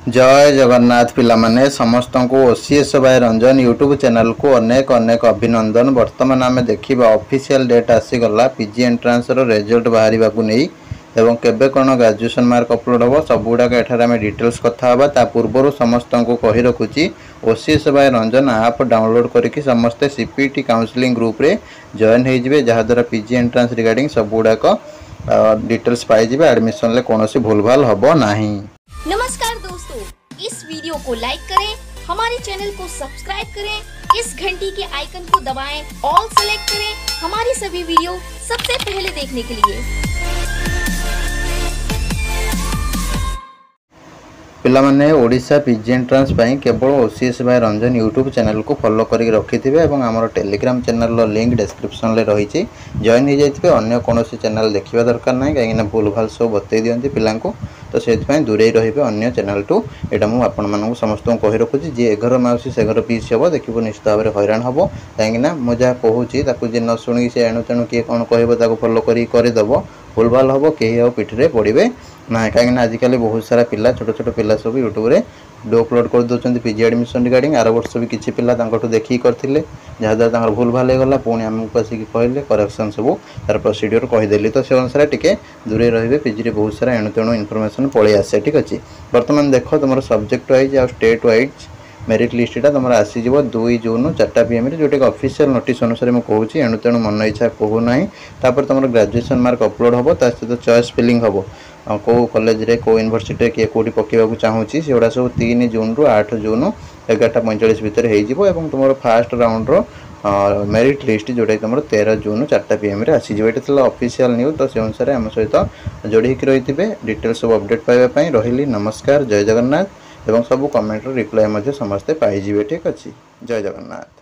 जय जगन्नाथ पिलामाने समस्त को OCS by Ranjan YouTube channel को अनेक अनेक अभिनंदन। वर्तमान आम देखा ऑफिशियल डेट आसीगला पीजी एंट्रांस रिजल्ट बाहर को नहीं एवं केबे कौन ग्रेजुएशन मार्क अपलोड हम सब गुड़ाक एठार आम डिटेल्स कथा ता पूर्व समस्त को कही रखुची ओसीएस बाय रंजन आप डाउनलोड करके समस्ते सीपीटी काउंसलिंग ग्रुप रे जॉइन हो जहाद्वारा पीजी एंट्रांस रिगार्डिंग सब गुड़ाक डिटेल्स पाइबे एडमिशन ले कौन भूल भाल हम ना। नमस्कार दोस्तों, इस वीडियो को लाइक करें, हमारे चैनल को सब्सक्राइब करें, इस घंटी के आइकन को दबाएं, ऑल सेलेक्ट करें हमारी सभी वीडियो सबसे पहले देखने के लिए। पिलामाने ओडिशा पीजी एंट्रांस केवल OCS by Ranjan YouTube channel को फॉलो करके रखिथे और आमर टेलीग्राम चैनल लिंक डिस्क्रिप्शन में रही जॉइन हो जाए अन्य कौन चैनल देखा दरकार ना कहीं भूल भाल सब बतई दिखती पिला तो से दूरे रे अन्य चैनल टू यहाँ मुझे आपण समस्त कही रखुच्छी जी एघर माउसी से घर पीस हम देखो निश्चित भाव में हैरान हम कहीं मुझे कहूँ जी न शुणी से एणु तेणु किए कौन कह फॉलो करदेव भूल भाल हम कहीं पिठे पड़े ना कहीं आजिकल बहुत सारा पिला छोट छोट पिला सब यूट्यूब रे वीडियो अपलोड कर दौरान पीजी एडमिशन रिगार्डिंग आर वर्ष भी किसी पिला देखिए करते जहाद्वारा भूल भाल होगा पुणी आमको आसिक कहले करेक्शन सब तार प्रोसीड्योर कहीदेली तो से अनुसार टिके दूरे रे पीजी रे बहुत सारा एणु तेणु इनफॉरमेशन पलि आसे। ठीक अच्छे बर्तमान देख तुम सब्जेक्ट वाइज आ स्टेट वाइज मेरिट लिस्टा तुम आसीज 2 जून 4 PM जोटा ऑफिशियल नोटिस अनुसार मुझे कहूँ एणु तेणु मन इच्छा कहू ना तुम ग्रेजुएशन मार्क अपलोड हम सहित चॉइस फिलिंग हम कौ कॉलेज रे कौ यूनिवर्सिटी किए कौटी पकेबा चाहूँगी से गुड़ा सब 3 जून रु 8 जून 11:45 भितर हो तुम फास्ट राउंड मेरिट लिस्ट जोटा तुम 13 जून 4 PM आसीज। ये ऑफिशियल न्यूज तो से अनुसार आम सहित जोड़ी रही डिटेल्स सब अपडेट पाइबापी रही। नमस्कार, जय जगन्नाथ एवं सब कमेंट रिप्लाई समस्ते पाइबे। ठीक अच्छे, जय जगन्नाथ।